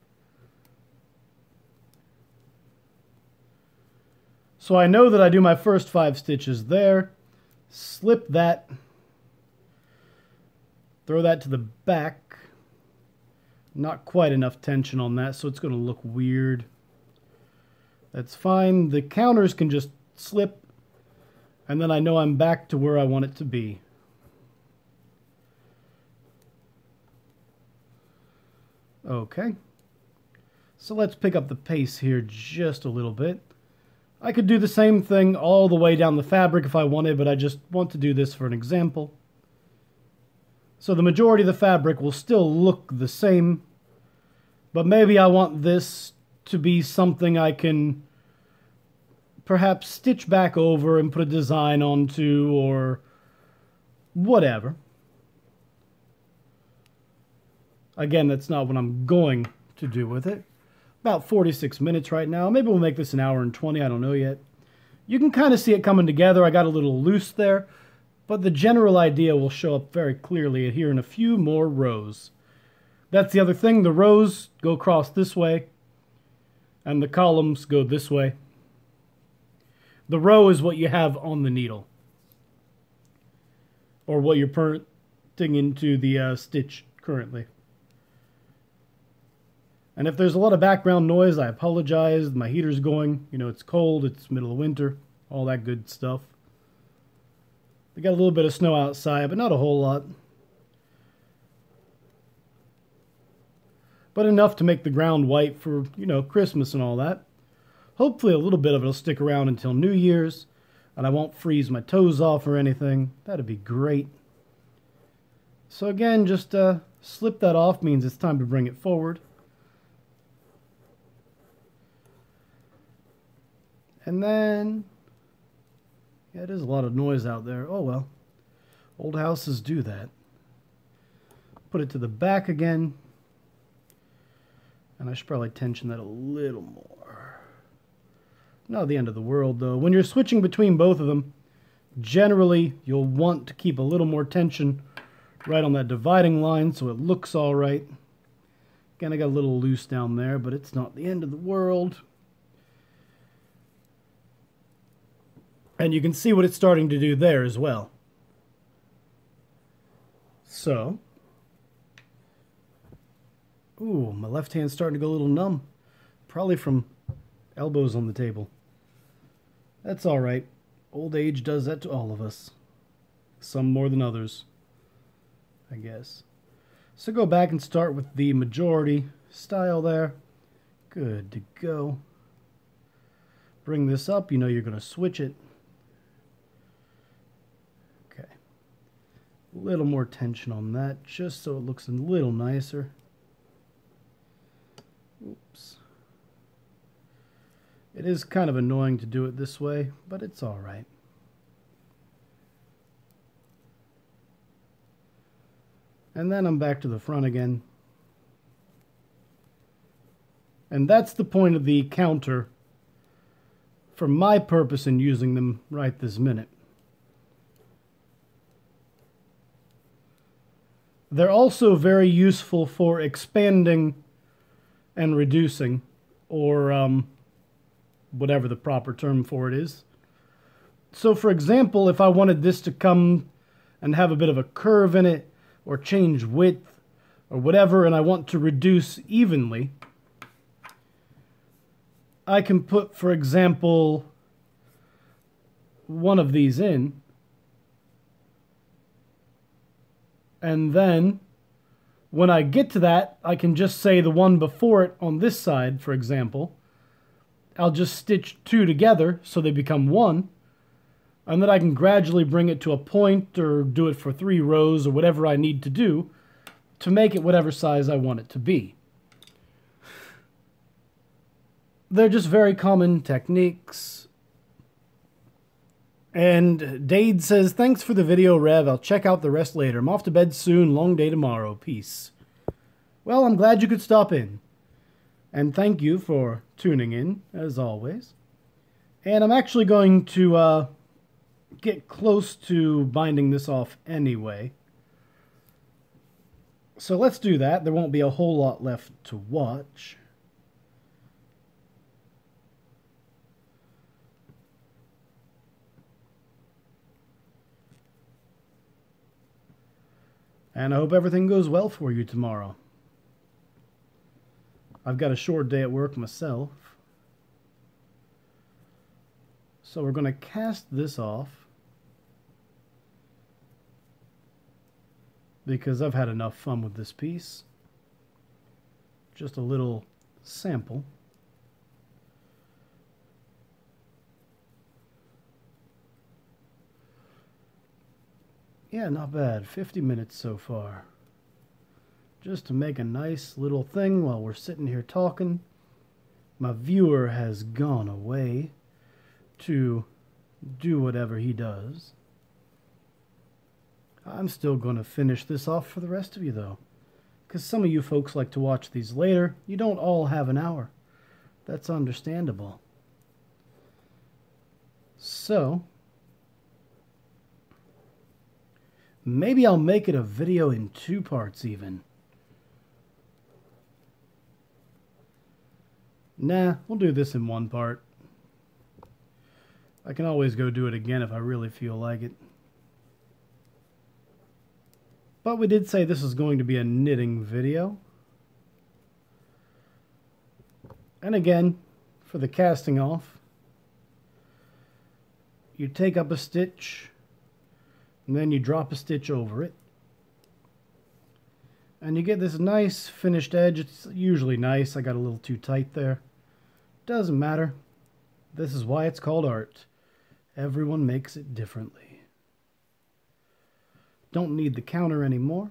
So I know that I do my first 5 stitches there, slip that, throw that to the back. Not quite enough tension on that, so it's going to look weird. That's fine. The counters can just slip, and then I know I'm back to where I want it to be. Okay. So let's pick up the pace here just a little bit. I could do the same thing all the way down the fabric if I wanted, but I just want to do this for an example. So the majority of the fabric will still look the same, but maybe I want this to be something I can perhaps stitch back over and put a design onto or whatever. Again, that's not what I'm going to do with it. About 46 minutes right now. Maybe we'll make this an hour and 20. I don't know yet. You can kind of see it coming together. I got a little loose there, but the general idea will show up very clearly here in a few more rows. That's the other thing. The rows go across this way, and the columns go this way. The row is what you have on the needle, or what you're putting into the stitch currently. And if there's a lot of background noise, I apologize. My heater's going. You know, it's cold. It's middle of winter. All that good stuff. We got a little bit of snow outside, but not a whole lot. But enough to make the ground white for, you know, Christmas and all that. Hopefully a little bit of it will stick around until New Year's, and I won't freeze my toes off or anything. That'd be great. So again, just slip that off means it's time to bring it forward. And then, yeah, it is a lot of noise out there. Oh well, old houses do that. Put it to the back again. And I should probably tension that a little more. Not the end of the world, though. When you're switching between both of them, generally, you'll want to keep a little more tension right on that dividing line so it looks all right. Again, I got a little loose down there, but it's not the end of the world. And you can see what it's starting to do there as well. So, ooh, my left hand's starting to go a little numb. Probably from elbows on the table. That's all right. Old age does that to all of us. Some more than others, I guess. So go back and start with the majority style there. Good to go. Bring this up. You know you're going to switch it. Okay. A little more tension on that, just so it looks a little nicer. Oops. It is kind of annoying to do it this way, but it's all right. And then I'm back to the front again. And that's the point of the counter for my purpose in using them right this minute. They're also very useful for expanding and reducing, or whatever the proper term for it is. So for example, if I wanted this to come and have a bit of a curve in it, or change width, or whatever, and I want to reduce evenly, I can put, for example, one of these in, and then when I get to that, I can just say the one before it on this side, for example. I'll just stitch 2 together so they become 1, and then I can gradually bring it to a point or do it for 3 rows or whatever I need to do to make it whatever size I want it to be. They're just very common techniques. And Dade says, thanks for the video, Rev. I'll check out the rest later. I'm off to bed soon. Long day tomorrow. Peace. Well, I'm glad you could stop in. And thank you for tuning in, as always. And I'm actually going to get close to binding this off anyway. So let's do that. There won't be a whole lot left to watch. And I hope everything goes well for you tomorrow. I've got a short day at work myself. So we're going to cast this off, because I've had enough fun with this piece. Just a little sample. Yeah, not bad. 50 minutes so far. Just to make a nice little thing while we're sitting here talking. My viewer has gone away to do whatever he does. I'm still going to finish this off for the rest of you, though. Because some of you folks like to watch these later. You don't all have an hour. That's understandable. So, maybe I'll make it a video in 2 parts even. Nah, we'll do this in 1 part. I can always go do it again if I really feel like it. But we did say this is going to be a knitting video. And again, for the casting off, you take up a stitch, and then you drop a stitch over it. And you get this nice finished edge. It's usually nice. I got a little too tight there. Doesn't matter. This is why it's called art. Everyone makes it differently. Don't need the counter anymore.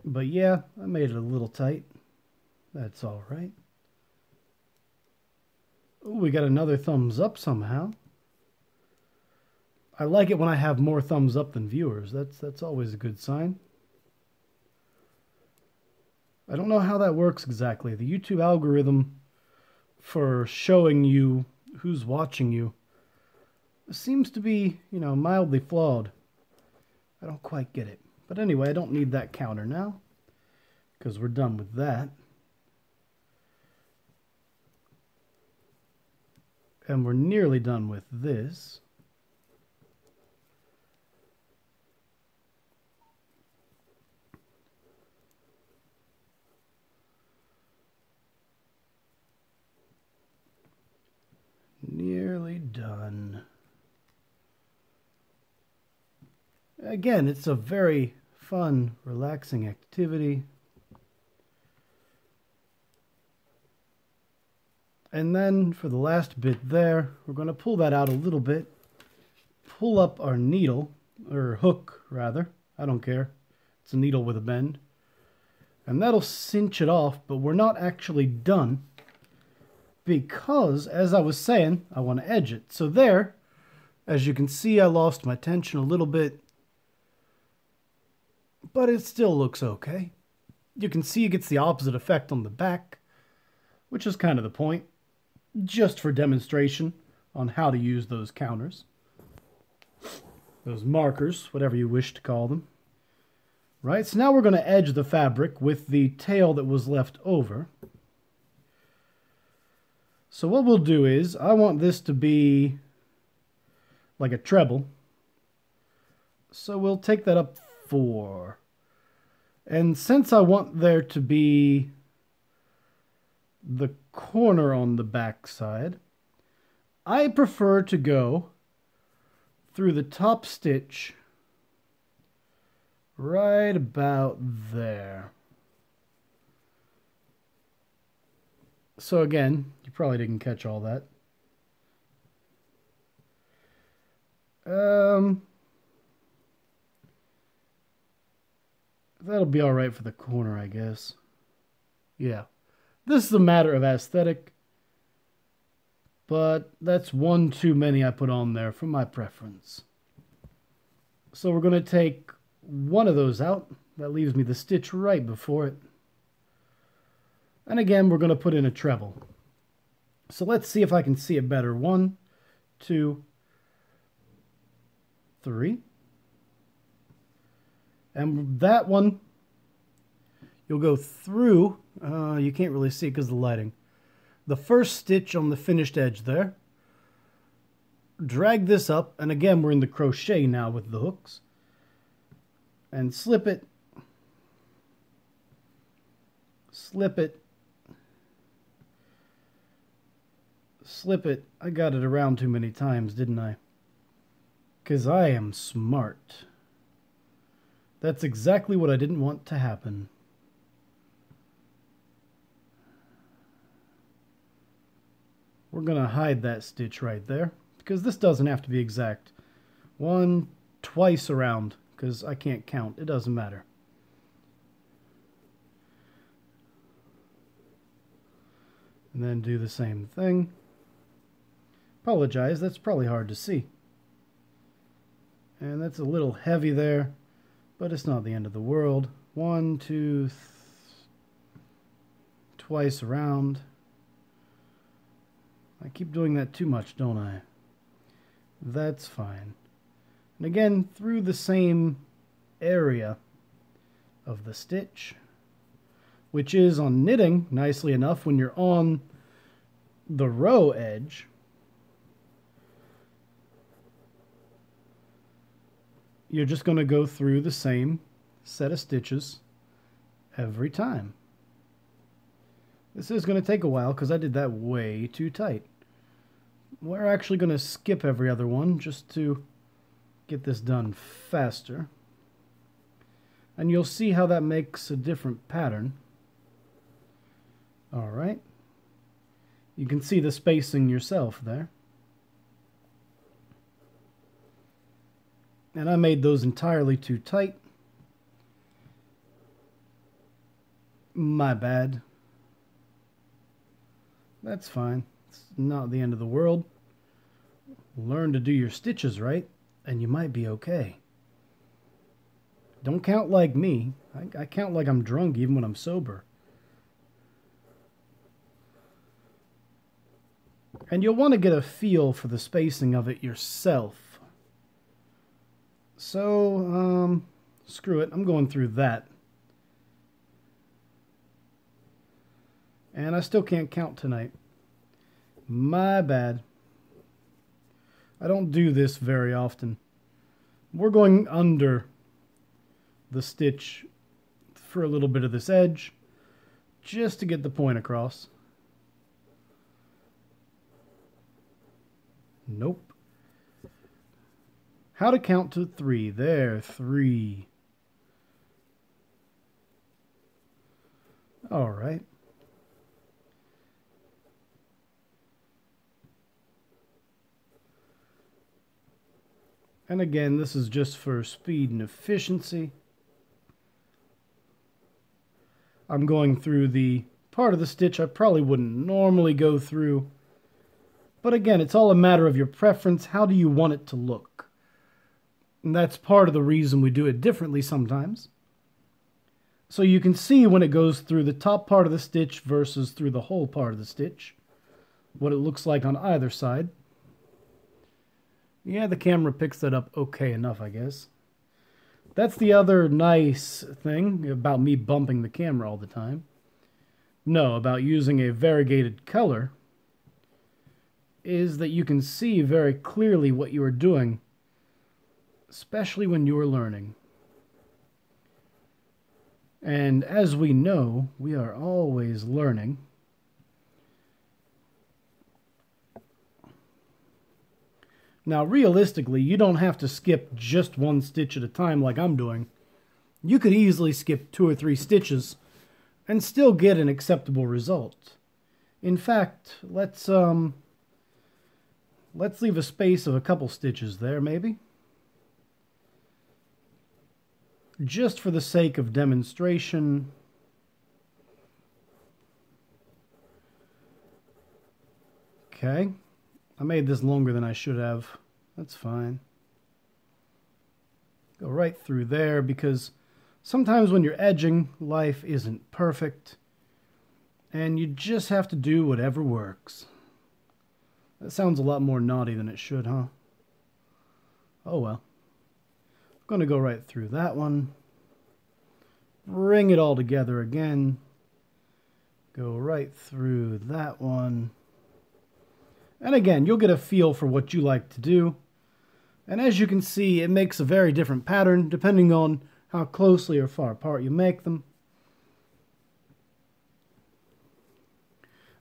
But yeah, I made it a little tight. That's all right. Ooh, we got another thumbs up somehow. I like it when I have more thumbs up than viewers. That's always a good sign. I don't know how that works exactly. The YouTube algorithm for showing you who's watching you seems to be, mildly flawed. I don't quite get it. But anyway, I don't need that counter now, because we're done with that. And we're nearly done with this. Nearly done. Again, it's a very fun, relaxing activity. And then for the last bit there, we're going to pull that out a little bit. Pull up our needle, or hook rather. I don't care. It's a needle with a bend. And that'll cinch it off, but we're not actually done. Because, as I was saying, I want to edge it. So there, as you can see, I lost my tension a little bit. But it still looks okay. You can see it gets the opposite effect on the back, which is kind of the point. Just for demonstration on how to use those counters. Those markers, whatever you wish to call them. Right, so now we're going to edge the fabric with the tail that was left over. So what we'll do is, I want this to be like a treble. So we'll take that up 4. And since I want there to be the corner on the back side, I prefer to go through the top stitch right about there. So again, you probably didn't catch all that. That'll be all right for the corner, I guess. Yeah. This is a matter of aesthetic, but that's one too many I put on there for my preference. So we're going to take one of those out. That leaves me the stitch right before it. And again, we're going to put in a treble. So let's see if I can see it better. 1, 2, 3. And that one, you'll go through, you can't really see because of the lighting, the first stitch on the finished edge there. Drag this up, and again we're in the crochet now with the hooks. And slip it, slip it, slip it. I got it around too many times, didn't I? Because I am smart. That's exactly what I didn't want to happen. We're going to hide that stitch right there, because this doesn't have to be exact. One, twice around, because I can't count. It doesn't matter. And then do the same thing. Apologize, that's probably hard to see. And that's a little heavy there, but it's not the end of the world. One, two, twice around. I keep doing that too much, don't I? That's fine. And again, through the same area of the stitch, which is on knitting, nicely enough, when you're on the row edge, you're just going to go through the same set of stitches every time. This is going to take a while because I did that way too tight. We're actually going to skip every other one just to get this done faster. And you'll see how that makes a different pattern. All right. You can see the spacing yourself there. And I made those entirely too tight. My bad. That's fine. It's not the end of the world. Learn to do your stitches right, and you might be okay. Don't count like me. I count like I'm drunk even when I'm sober. And you'll want to get a feel for the spacing of it yourself. So, screw it. I'm going through that. And I still can't count tonight. My bad. I don't do this very often. We're going under the stitch for a little bit of this edge, just to get the point across. Nope. How to count to 3. There, 3. All right. And again, this is just for speed and efficiency. I'm going through the part of the stitch I probably wouldn't normally go through. But again, it's all a matter of your preference. How do you want it to look? And that's part of the reason we do it differently sometimes. So you can see when it goes through the top part of the stitch versus through the whole part of the stitch, what it looks like on either side. Yeah, the camera picks that up okay enough, I guess. That's the other nice thing about me bumping the camera all the time. No, about using a variegated color, is that you can see very clearly what you are doing, especially when you are learning. And as we know, we are always learning. Now, realistically, you don't have to skip just one stitch at a time like I'm doing. You could easily skip 2 or 3 stitches and still get an acceptable result. In fact, let's leave a space of a couple stitches there, maybe. Just for the sake of demonstration. Okay. I made this longer than I should have. That's fine. Go right through there, because sometimes when you're edging, life isn't perfect. And you just have to do whatever works. That sounds a lot more naughty than it should, huh? Oh well. I'm going to go right through that one. bring it all together again. Go right through that one. And again, you'll get a feel for what you like to do. And as you can see, it makes a very different pattern depending on how closely or far apart you make them.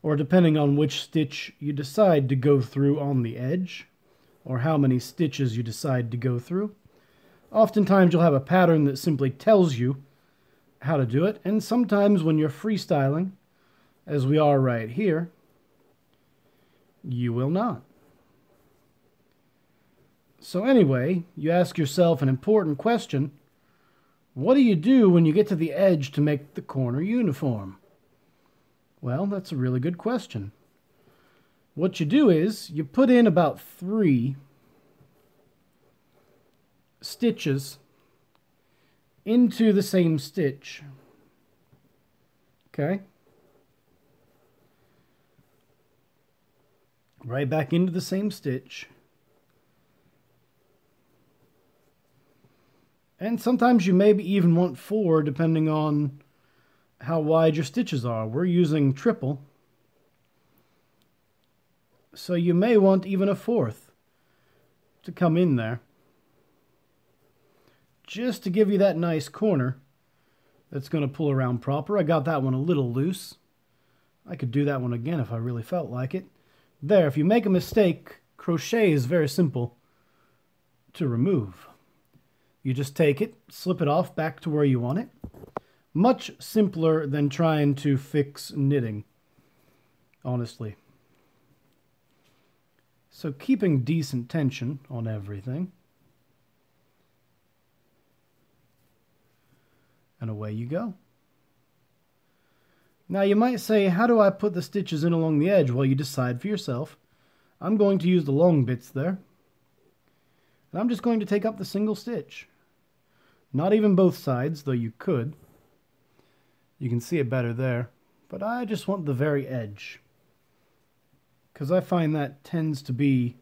Or depending on which stitch you decide to go through on the edge, or how many stitches you decide to go through. Oftentimes you'll have a pattern that simply tells you how to do it, and sometimes when you're freestyling, as we are right here, you will not. So anyway, you ask yourself an important question. What do you do when you get to the edge to make the corner uniform? Well, that's a really good question. What you do is you put in about 3 stitches into the same stitch. Okay? Right back into the same stitch. And sometimes you maybe even want 4 depending on how wide your stitches are. We're using triple, so you may want even a 4th to come in there, just to give you that nice corner that's going to pull around proper. I got that one a little loose. I could do that one again if I really felt like it. There, if you make a mistake, crochet is very simple to remove. You just take it, slip it off back to where you want it. Much simpler than trying to fix knitting, honestly. So keeping decent tension on everything. And away you go. Now you might say, how do I put the stitches in along the edge? Well, you decide for yourself. I'm going to use the long bits there. And I'm just going to take up the single stitch. Not even both sides, though you could. You can see it better there. But I just want the very edge, because I find that tends to be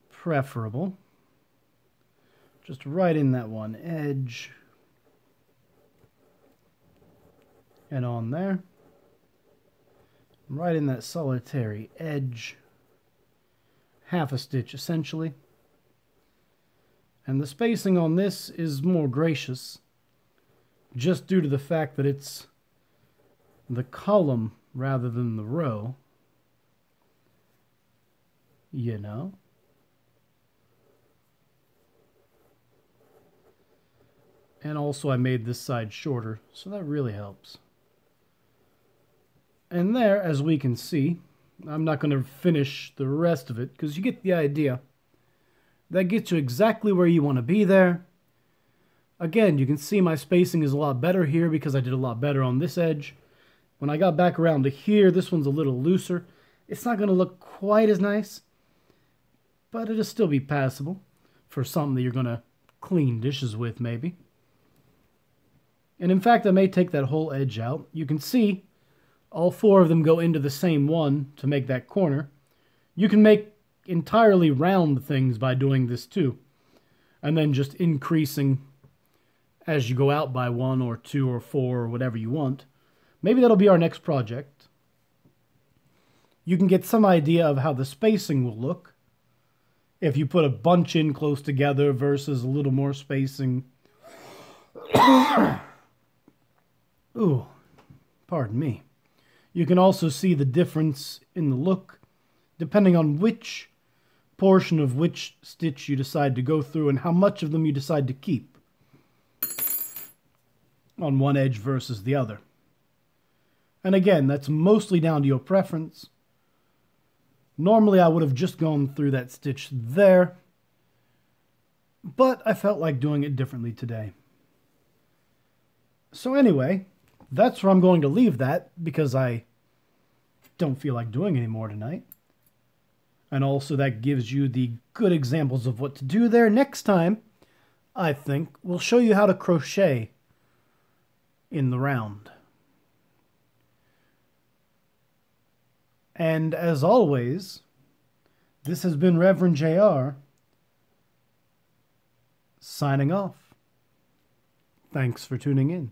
preferable. Just right in that one edge. And on there. Right in that solitary edge. Half a stitch, essentially. And the spacing on this is more gracious, just due to the fact that it's the column rather than the row. You know? And also I made this side shorter, so that really helps. And there, as we can see, I'm not going to finish the rest of it, because you get the idea. That gets you exactly where you want to be there. Again, you can see my spacing is a lot better here because I did a lot better on this edge. When I got back around to here, this one's a little looser. It's not going to look quite as nice, but it'll still be passable for something that you're going to clean dishes with, maybe. And in fact, I may take that whole edge out. You can see all 4 of them go into the same one to make that corner. You can make entirely round things by doing this too, and then just increasing as you go out by 1 or 2 or 4 or whatever you want. Maybe that'll be our next project. You can get some idea of how the spacing will look if you put a bunch in close together versus a little more spacing. Ooh, pardon me. You can also see the difference in the look depending on which portion of which stitch you decide to go through and how much of them you decide to keep on one edge versus the other. And again, that's mostly down to your preference. Normally I would have just gone through that stitch there, but I felt like doing it differently today. So anyway, that's where I'm going to leave that, because I don't feel like doing any more tonight. And also that gives you the good examples of what to do there. Next time, I think, we'll show you how to crochet in the round. And as always, this has been Reverend JR, signing off. Thanks for tuning in.